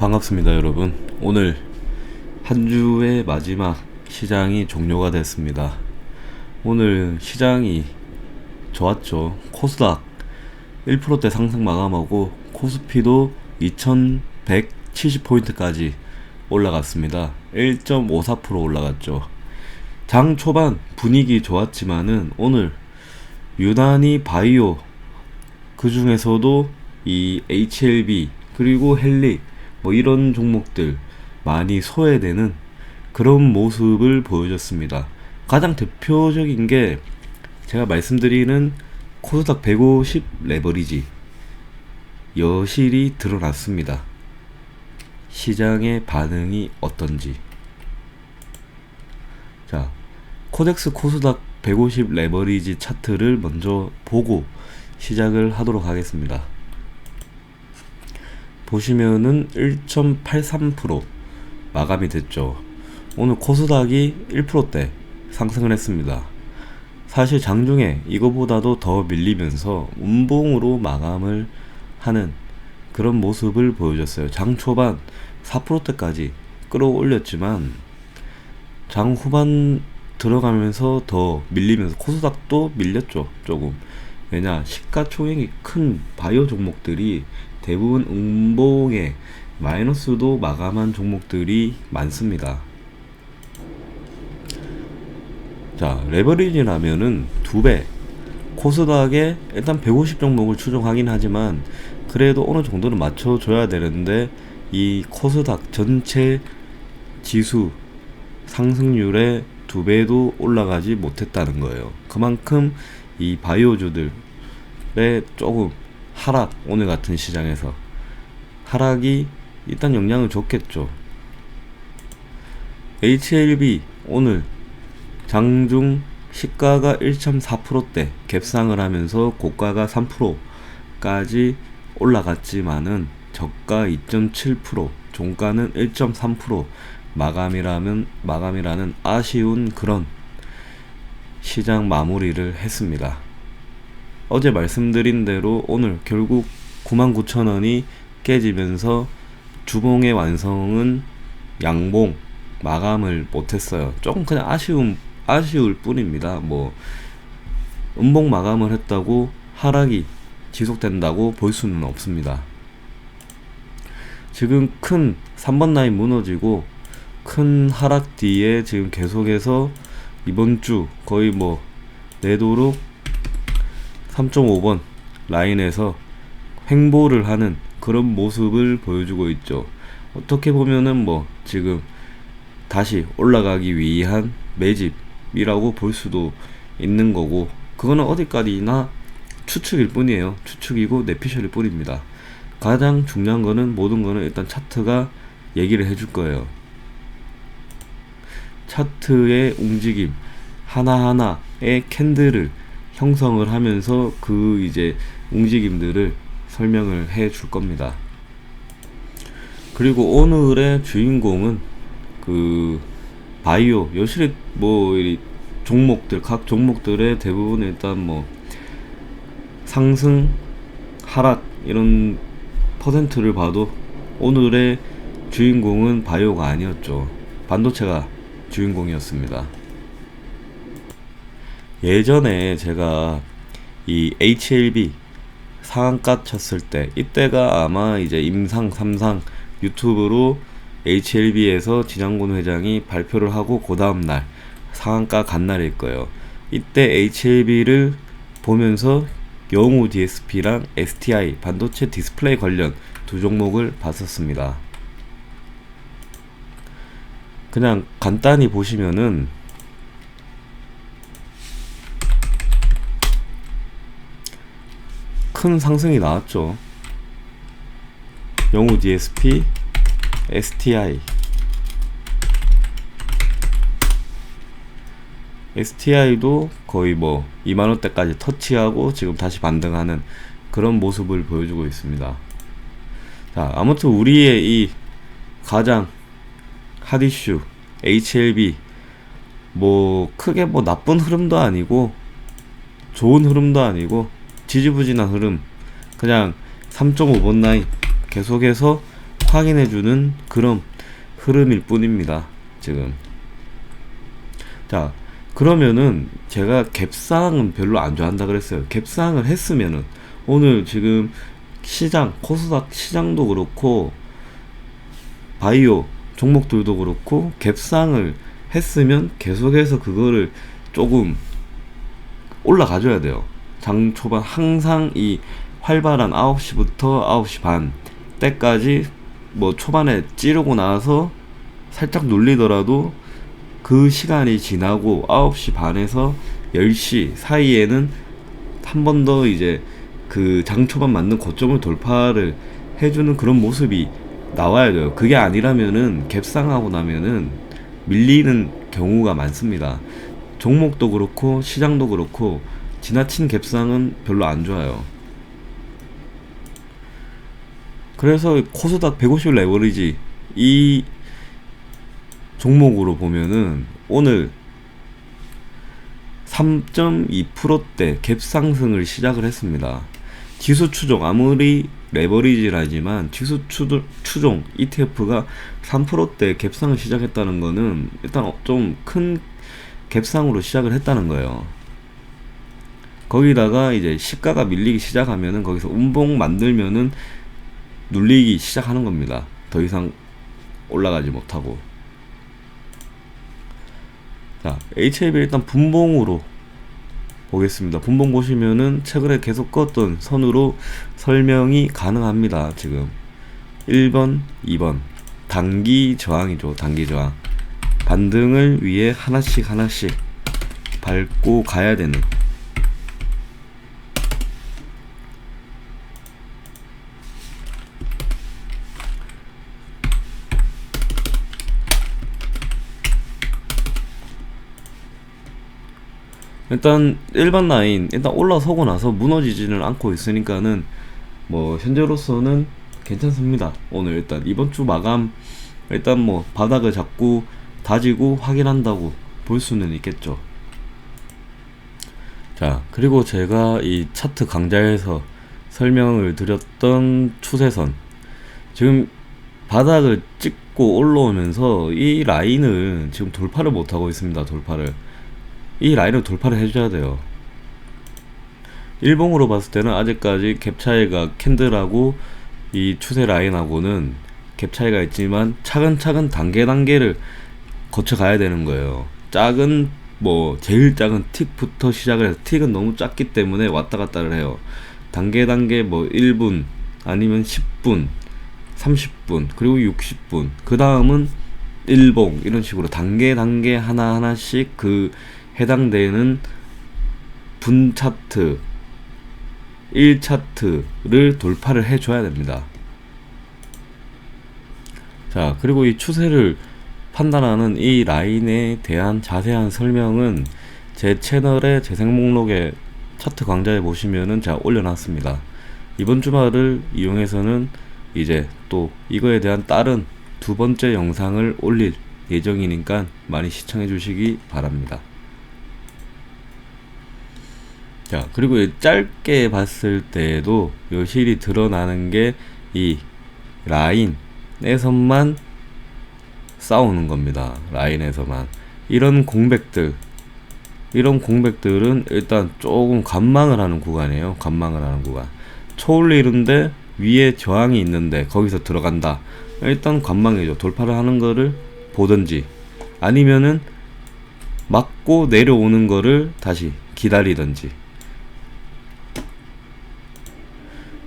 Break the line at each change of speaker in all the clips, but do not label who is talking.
반갑습니다 여러분. 오늘 한 주의 마지막 시장이 종료가 됐습니다. 오늘 시장이 좋았죠. 코스닥 1%대 상승 마감하고 코스피도 2170포인트까지 올라갔습니다. 1.54% 올라갔죠. 장 초반 분위기 좋았지만은 오늘 유난히 바이오, 그 중에서도 이 HLB 그리고 헬릭 뭐 이런 종목들 많이 소외되는 그런 모습을 보여줬습니다. 가장 대표적인 게 제가 말씀드리는 코스닥 150 레버리지 여실히 드러났습니다. 시장의 반응이 어떤지. 자, 코덱스 코스닥 150 레버리지 차트를 먼저 보고 시작을 하도록 하겠습니다. 보시면은 1.83% 마감이 됐죠. 오늘 코스닥이 1%대 상승을 했습니다. 사실 장중에 이거보다도 더 밀리면서 운봉으로 마감을 하는 그런 모습을 보여줬어요. 장 초반 4%대까지 끌어올렸지만 장 후반 들어가면서 더 밀리면서 코스닥도 밀렸죠. 조금. 왜냐, 시가총액이 큰 바이오 종목들이 대부분 운봉에 마이너스도 마감한 종목들이 많습니다. 자, 레버리지라면은 2배, 코스닥에 일단 150 종목을 추종하긴 하지만 그래도 어느 정도는 맞춰줘야 되는데 이 코스닥 전체 지수 상승률의 2배도 올라가지 못했다는 거예요. 그만큼 이 바이오주들의 조금 하락, 오늘 같은 시장에서 하락이 일단 영향을 줬겠죠. HLB 오늘 장중 시가가 1.4%대 갭상을 하면서 고가가 3%까지 올라갔지만은 저가 2.7%, 종가는 1.3% 마감이라는 아쉬운 그런 시장 마무리를 했습니다. 어제 말씀드린 대로 오늘 결국 99,000원이 깨지면서 주봉의 완성은 양봉 마감을 못했어요. 조금 그냥 아쉬울 뿐입니다. 뭐 음봉 마감을 했다고 하락이 지속된다고 볼 수는 없습니다. 지금 큰 3번 라인 무너지고 큰 하락 뒤에 지금 계속해서 이번 주 거의 뭐 내도록 3.5번 라인에서 횡보를 하는 그런 모습을 보여주고 있죠. 어떻게 보면은 뭐 지금 다시 올라가기 위한 매집이라고 볼 수도 있는 거고, 그거는 어디까지나 추측일 뿐이에요. 추측이고 내피셜일 뿐입니다. 가장 중요한 거는, 모든 거는 일단 차트가 얘기를 해줄 거예요. 차트의 움직임 하나하나의 캔들을 형성을 하면서 그 이제 움직임들을 설명을 해 줄 겁니다. 그리고 오늘의 주인공은 그 바이오, 여실히 뭐 종목들, 각 종목들의 대부분 일단 뭐 상승, 하락 이런 퍼센트를 봐도 오늘의 주인공은 바이오가 아니었죠. 반도체가 주인공이었습니다. 예전에 제가 이 HLB 상한가 쳤을 때, 이때가 아마 이제 임상 3상 유튜브로 HLB에서 지장군 회장이 발표를 하고 그 다음날 상한가 간 날일 거예요. 이때 HLB를 보면서 영우 DSP랑 STI 반도체 디스플레이 관련 두 종목을 봤었습니다. 그냥 간단히 보시면은 큰 상승이 나왔죠. 영우 DSP, STI도 거의 뭐 2만원대까지 터치하고 지금 다시 반등하는 그런 모습을 보여주고 있습니다. 자, 아무튼 우리의 이 가장 핫이슈 HLB, 뭐 크게 뭐 나쁜 흐름도 아니고 좋은 흐름도 아니고 지지부진한 흐름, 그냥 3.5번 라인 계속해서 확인해주는 그런 흐름일 뿐입니다 지금. 자, 그러면은 제가 갭상은 별로 안 좋아한다 그랬어요. 갭상을 했으면은 오늘 지금 시장, 코스닥 시장도 그렇고 바이오 종목들도 그렇고 갭상을 했으면 계속해서 그거를 조금 올라가줘야 돼요. 장 초반 항상 이 활발한 9시부터 9시 반 때까지 뭐 초반에 찌르고 나서 살짝 눌리더라도 그 시간이 지나고 9시 반에서 10시 사이에는 한 번 더 이제 그 장 초반 맞는 고점을 돌파를 해주는 그런 모습이 나와야 돼요. 그게 아니라면은 갭상하고 나면은 밀리는 경우가 많습니다. 종목도 그렇고 시장도 그렇고 지나친 갭상은 별로 안 좋아요. 그래서 코스닥 150 레버리지 이 종목으로 보면은 오늘 3.2%대 갭 상승을 시작을 했습니다. 지수 추종, 아무리 레버리지라지만 지수 추종 ETF가 3%대 갭상을 시작했다는 거는 일단 좀 큰 갭상으로 시작을 했다는 거예요. 거기다가 이제 시가가 밀리기 시작하면은 거기서 운봉 만들면은 눌리기 시작하는 겁니다. 더 이상 올라가지 못하고. 자, HLB 일단 분봉으로 보겠습니다. 분봉 보시면은 최근에 계속 껐던 선으로 설명이 가능합니다. 지금 1번, 2번 단기 저항이죠. 단기 저항. 반등을 위해 하나씩 밟고 가야 되는 일단 일반 라인 일단 올라서고 나서 무너지지는 않고 있으니까는 뭐 현재로서는 괜찮습니다. 오늘 일단 이번 주 마감 일단 뭐 바닥을 잡고 다지고 확인한다고 볼 수는 있겠죠. 자, 그리고 제가 이 차트 강좌에서 설명을 드렸던 추세선 지금 바닥을 찍고 올라오면서 이 라인을 지금 돌파를 못하고 있습니다. 이 라인을 돌파를 해줘야 돼요. 일봉으로 봤을 때는 아직까지 갭 차이가 캔들하고 이 추세 라인하고는 갭 차이가 있지만 차근차근 단계를 거쳐 가야 되는 거예요. 작은 뭐 제일 작은 틱부터 시작을 해서 틱은 너무 작기 때문에 왔다 갔다를 해요. 단계 뭐 1분 아니면 10분 30분 그리고 60분 그 다음은 일봉 이런 식으로 단계 하나씩 그 해당되는 분 차트 1차트를 돌파를 해줘야 됩니다. 자, 그리고 이 추세를 판단하는 이 라인에 대한 자세한 설명은 제 채널의 재생 목록에 차트 강좌에 보시면은 제가 올려놨습니다. 이번 주말을 이용해서는 이제 또 이거에 대한 다른 두 번째 영상을 올릴 예정이니까 많이 시청해 주시기 바랍니다. 자, 그리고 짧게 봤을 때에도 여실히 드러나는 게 이 라인에서만 싸우는 겁니다. 라인에서만 이런 공백들은 일단 조금 관망을 하는 구간이에요. 초올리는데 위에 저항이 있는데 거기서 들어간다. 일단 관망이죠. 돌파를 하는 거를 보든지 아니면은 맞고 내려오는 거를 다시 기다리든지.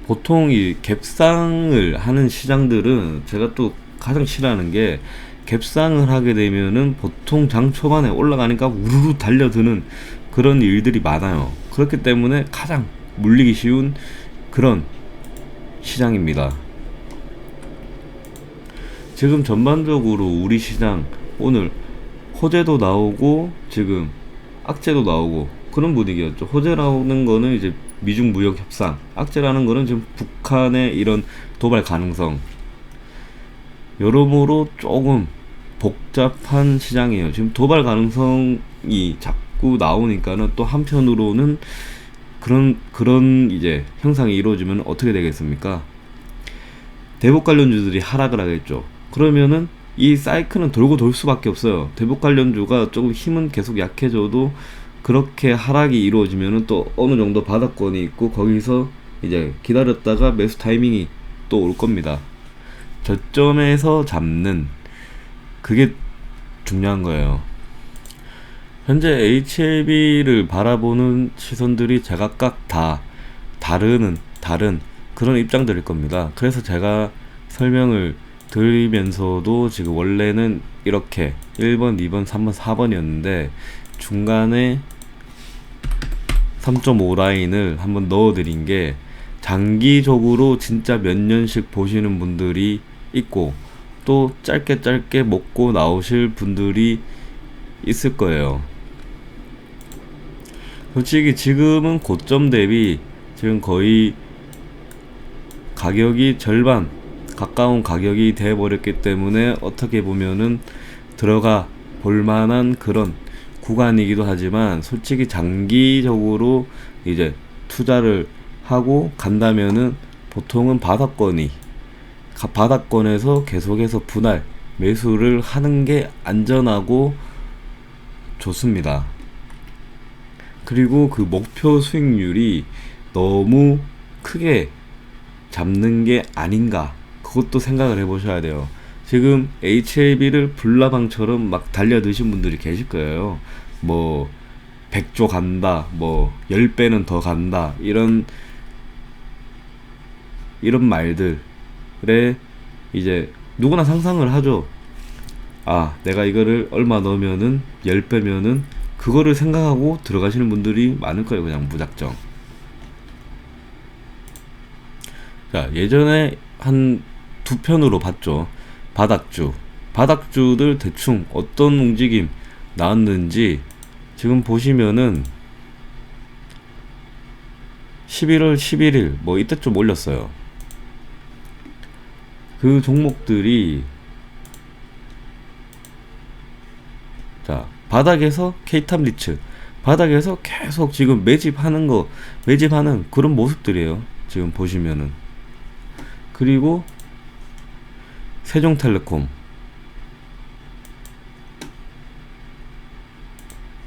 보통 이 갭상을 하는 시장들은 제가 또 가장 싫어하는 게 갭상을 하게 되면은 보통 장 초반에 올라가니까 우르르 달려드는 그런 일들이 많아요. 그렇기 때문에 가장 물리기 쉬운 그런 시장입니다. 지금 전반적으로 우리 시장 오늘 호재도 나오고 지금 악재도 나오고 그런 분위기였죠. 호재라는 거는 이제 미중 무역 협상, 악재라는 거는 지금 북한의 이런 도발 가능성, 여러모로 조금 복잡한 시장이에요. 지금 도발 가능성이 자꾸 나오니까는 또 한편으로는 그런 이제 형상이 이루어지면 어떻게 되겠습니까? 대북 관련주들이 하락을 하겠죠. 그러면은 이 사이클은 돌고 돌 수밖에 없어요. 대북 관련주가 조금 힘은 계속 약해져도 그렇게 하락이 이루어지면은 또 어느 정도 바닥권이 있고 거기서 이제 기다렸다가 매수 타이밍이 또 올 겁니다. 저점에서 잡는 그게 중요한 거예요. 현재 HLB를 바라보는 시선들이 제각각 다 다른 그런 입장들일 겁니다. 그래서 제가 설명을 드리면서도 지금 원래는 이렇게 1번, 2번, 3번, 4번이었는데 중간에 3.5 라인을 한번 넣어드린 게 장기적으로 진짜 몇 년씩 보시는 분들이 있고 또 짧게 먹고 나오실 분들이 있을 거예요. 솔직히 지금은 고점 대비 지금 거의 가격이 절반 가까운 가격이 돼 버렸기 때문에 어떻게 보면은 들어가 볼만한 그런 구간이기도 하지만 솔직히 장기적으로 이제 투자를 하고 간다면은 보통은 바닥권에서 계속해서 분할 매수를 하는 게 안전하고 좋습니다. 그리고 그 목표 수익률이 너무 크게 잡는 게 아닌가 그것도 생각을 해보셔야 돼요. 지금 HLB를 불나방처럼 막 달려드신 분들이 계실 거예요. 뭐 100조 간다, 뭐 10배는 더 간다, 이런 말들에 이제 누구나 상상을 하죠. 아, 내가 이거를 얼마 넣으면은 10배면은 그거를 생각하고 들어가시는 분들이 많을 거예요. 그냥 무작정. 자, 예전에 한 두 편으로 봤죠. 바닥주들 대충 어떤 움직임 나왔는지 지금 보시면은 11월 11일 뭐 이때쯤 올렸어요. 그 종목들이 자, 바닥에서 K탑 리츠 바닥에서 계속 지금 매집하는 그런 모습들이에요. 지금 보시면은. 그리고 세종텔레콤.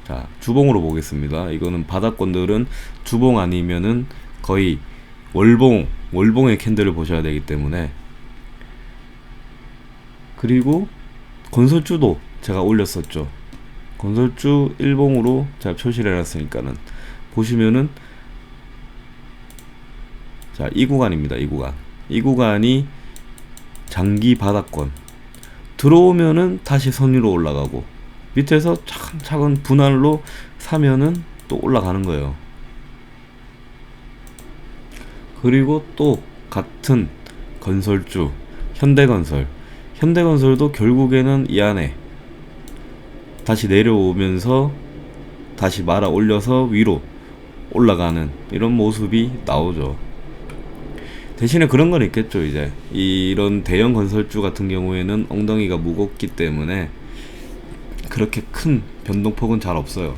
자, 주봉으로 보겠습니다. 이거는 바닥권들은 주봉 아니면은 거의 월봉의 캔들을 보셔야 되기 때문에. 그리고 건설주도 제가 올렸었죠. 건설주 일봉으로 제가 표시를 해놨으니까는 보시면은 자, 이 구간입니다. 이 구간이 장기 바닥권 들어오면은 다시 선 위로 올라가고 밑에서 차근차근 분할로 사면은 또 올라가는 거예요. 그리고 또 같은 건설주 현대건설도 결국에는 이 안에 다시 내려오면서 다시 말아 올려서 위로 올라가는 이런 모습이 나오죠. 대신에 그런 건 있겠죠. 이제 이런 대형 건설주 같은 경우에는 엉덩이가 무겁기 때문에 그렇게 큰 변동폭은 잘 없어요.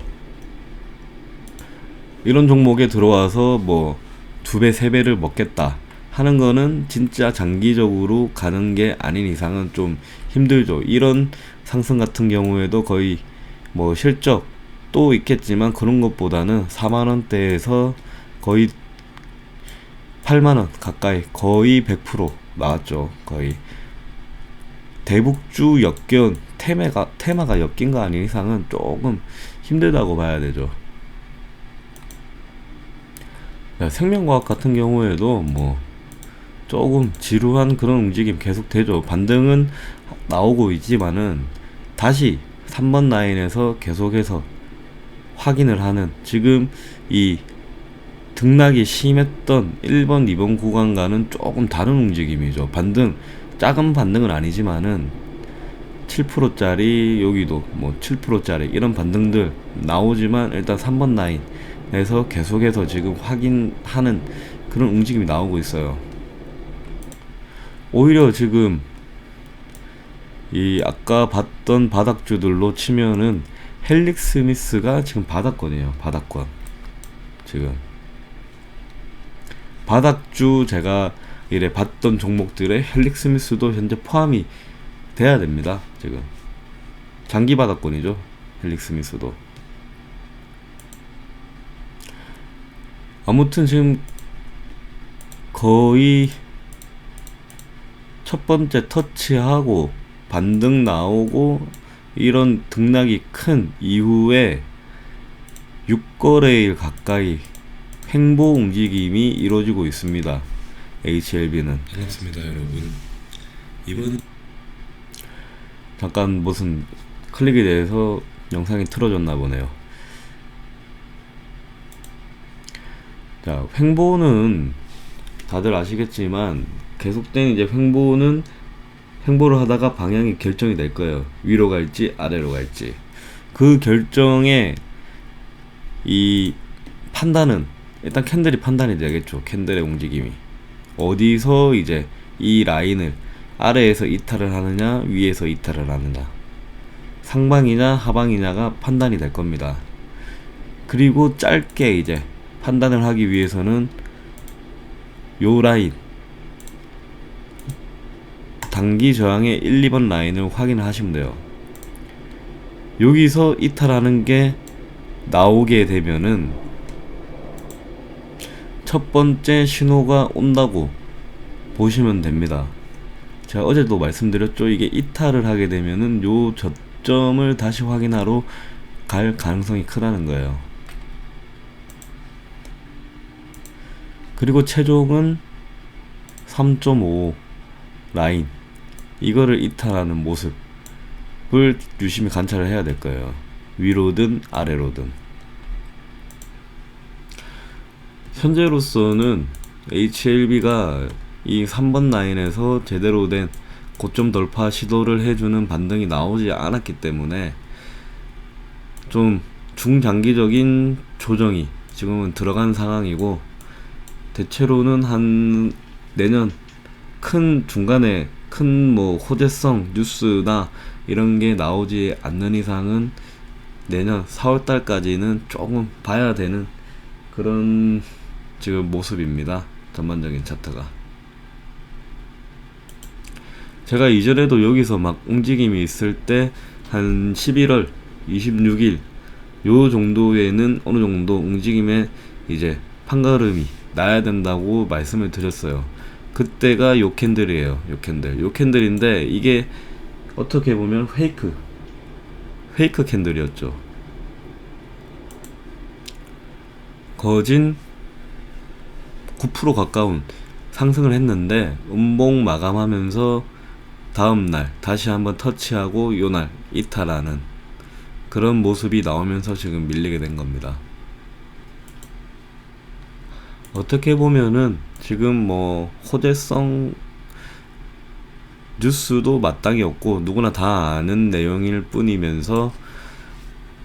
이런 종목에 들어와서 뭐 2배, 3배를 먹겠다 하는 거는 진짜 장기적으로 가는 게 아닌 이상은 좀 힘들죠. 이런 상승 같은 경우에도 거의 뭐 실적도 있겠지만 그런 것보다는 4만원대에서 거의 8만원 가까이 거의 100% 나왔죠. 거의 대북주 역견 테마가 엮인 거 아닌 이상은 조금 힘들다고 봐야 되죠. 생명과학 같은 경우에도 뭐 조금 지루한 그런 움직임 계속 되죠. 반등은 나오고 있지만은 다시 3번 라인에서 계속해서 확인을 하는 지금 이 등락이 심했던 1번, 2번 구간과는 조금 다른 움직임이죠. 작은 반등은 아니지만은 7%짜리 여기도 뭐 7%짜리 이런 반등들 나오지만 일단 3번 라인에서 계속해서 지금 확인하는 그런 움직임이 나오고 있어요. 오히려 지금 이 아까 봤던 바닥주들로 치면은 헬릭스미스가 지금 바닥권이에요. 바닥권. 지금 바닥주 제가 이래 봤던 종목들의 헬릭 스미스도 현재 포함이 돼야 됩니다. 지금 장기 바닥권이죠. 헬릭 스미스도. 아무튼 지금 거의 첫 번째 터치하고 반등 나오고 이런 등락이 큰 이후에 6거래일 가까이 횡보 움직임이 이루어지고 있습니다. HLB는.
반갑습니다, 여러분. 이번
잠깐 무슨 클릭에 대해서 영상이 틀어졌나 보네요. 자, 횡보는 다들 아시겠지만 계속된 이제 횡보를 하다가 방향이 결정이 될 거예요. 위로 갈지 아래로 갈지. 그 결정에 이 판단은 일단 캔들이 판단이 되겠죠. 캔들의 움직임이 어디서 이제 이 라인을 아래에서 이탈을 하느냐 위에서 이탈을 하느냐, 상방이냐 하방이냐가 판단이 될 겁니다. 그리고 짧게 이제 판단을 하기 위해서는 요 라인, 단기 저항의 1, 2번 라인을 확인을 하시면 돼요. 여기서 이탈하는 게 나오게 되면은 첫 번째 신호가 온다고 보시면 됩니다. 제가 어제도 말씀드렸죠. 이게 이탈을 하게 되면은 요 저점을 다시 확인하러 갈 가능성이 크다는 거예요. 그리고 최종은 3.5 라인, 이거를 이탈하는 모습을 유심히 관찰을 해야 될 거예요. 위로든 아래로든. 현재로서는 HLB가 이 3번 라인에서 제대로 된 고점 돌파 시도를 해주는 반등이 나오지 않았기 때문에 좀 중장기적인 조정이 지금은 들어간 상황이고, 대체로는 한 내년 큰 중간에 큰 뭐 호재성 뉴스나 이런 게 나오지 않는 이상은 내년 4월달까지는 조금 봐야 되는 그런 지금 모습입니다. 전반적인 차트가. 제가 이전에도 여기서 막 움직임이 있을 때 한 11월 26일 요 정도에는 어느 정도 움직임에 이제 판가름이 나야 된다고 말씀을 드렸어요. 그때가 요 캔들이에요. 요 캔들인데 이게 어떻게 보면 페이크 캔들이었죠. 거진 9% 가까운 상승을 했는데 음봉 마감하면서 다음날 다시 한번 터치하고 요날 이탈하는 그런 모습이 나오면서 지금 밀리게 된 겁니다. 어떻게 보면은 지금 뭐 호재성 뉴스도 마땅히 없고 누구나 다 아는 내용일 뿐이면서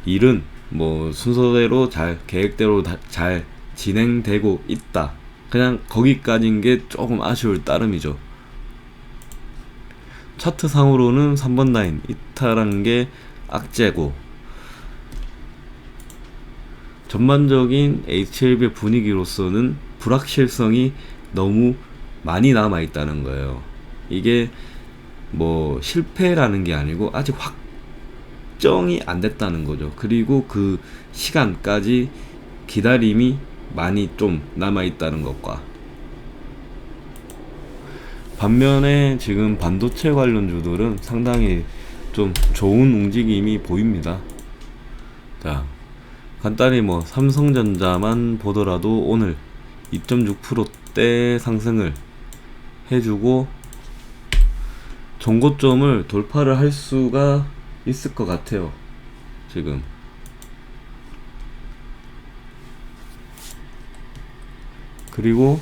일은 뭐 순서대로 잘 계획대로 잘 진행되고 있다. 그냥 거기까지인 게 조금 아쉬울 따름이죠. 차트상으로는 3번 라인 이탈한 게 악재고, 전반적인 HLB 분위기로서는 불확실성이 너무 많이 남아 있다는 거예요. 이게 뭐 실패라는 게 아니고 아직 확정이 안 됐다는 거죠. 그리고 그 시간까지 기다림이 많이 좀 남아 있다는 것과, 반면에 지금 반도체 관련주들은 상당히 좀 좋은 움직임이 보입니다. 자, 간단히 뭐 삼성전자만 보더라도 오늘 2.6%대 상승을 해주고 정고점을 돌파를 할 수가 있을 것 같아요. 지금 그리고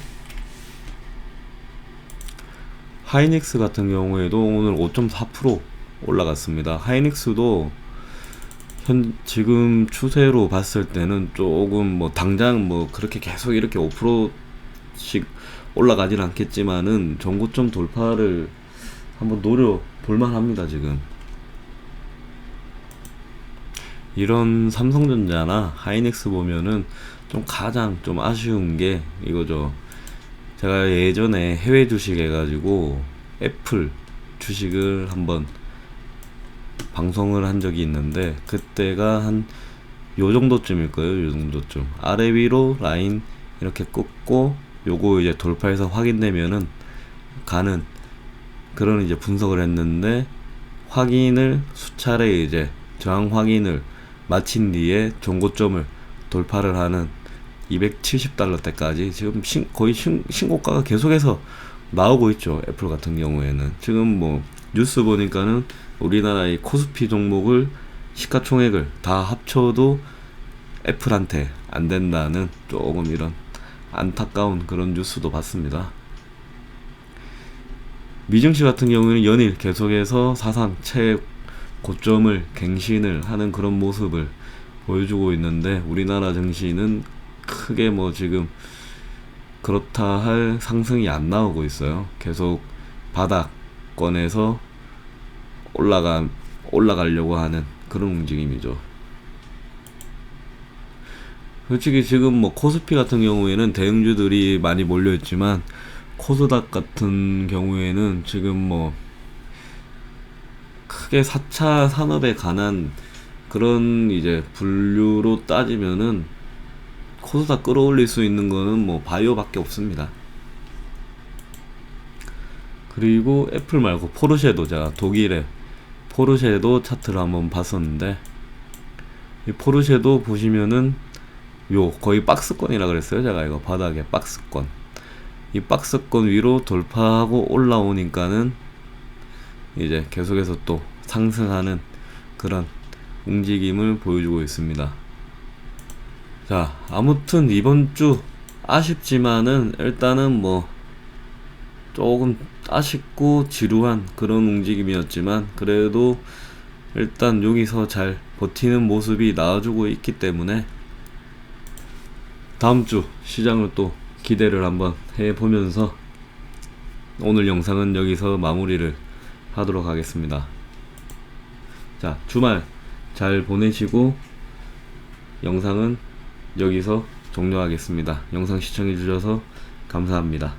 하이닉스 같은 경우에도 오늘 5.4% 올라갔습니다. 하이닉스도 지금 추세로 봤을 때는 조금 뭐 당장 뭐 그렇게 계속 이렇게 5%씩 올라가진 않겠지만은 전고점 돌파를 한번 노려 볼만 합니다. 지금 이런 삼성전자나 하이닉스 보면은 좀 가장 좀 아쉬운 게 이거죠. 제가 예전에 해외 주식 해가지고 애플 주식을 한번 방송을 한 적이 있는데, 그때가 한 요 정도쯤일 거예요. 요 정도쯤 아래 위로 라인 이렇게 긋고 요거 이제 돌파해서 확인되면은 가는 그런 이제 분석을 했는데, 확인을 수차례 이제 저항 확인을 마친 뒤에 종고점을 돌파를 하는 270달러 때까지 지금 거의 신고가가 계속해서 나오고 있죠. 애플 같은 경우에는 지금 뭐 뉴스 보니까는 우리나라의 코스피 종목을 시가총액을 다 합쳐도 애플한테 안 된다는 조금 이런 안타까운 그런 뉴스도 봤습니다. 미증시 같은 경우에는 연일 계속해서 사상 최고점을 갱신을 하는 그런 모습을 보여주고 있는데, 우리나라 증시는 크게 뭐 지금 그렇다 할 상승이 안 나오고 있어요. 계속 바닥권에서 올라가려고 하는 그런 움직임이죠. 솔직히 지금 뭐 코스피 같은 경우에는 대형주들이 많이 몰려있지만, 코스닥 같은 경우에는 지금 뭐 크게 4차 산업에 관한 그런 이제 분류로 따지면은 코스닥 끌어올릴 수 있는 거는 뭐 바이오밖에 없습니다. 그리고 애플 말고 포르쉐도, 제가 독일의 포르쉐도 차트를 한번 봤었는데, 이 포르쉐도 보시면은 요 거의 박스권이라 그랬어요. 제가 이거 바닥에 박스권, 이 박스권 위로 돌파하고 올라오니까는 이제 계속해서 또 상승하는 그런 움직임을 보여주고 있습니다. 자, 아무튼 이번 주 아쉽지만은 일단은 뭐 조금 아쉽고 지루한 그런 움직임이었지만, 그래도 일단 여기서 잘 버티는 모습이 나와주고 있기 때문에 다음 주 시장을 또 기대를 한번 해보면서 오늘 영상은 여기서 마무리를 하도록 하겠습니다. 자, 주말 잘 보내시고 영상은 여기서 종료하겠습니다. 영상 시청해주셔서 감사합니다.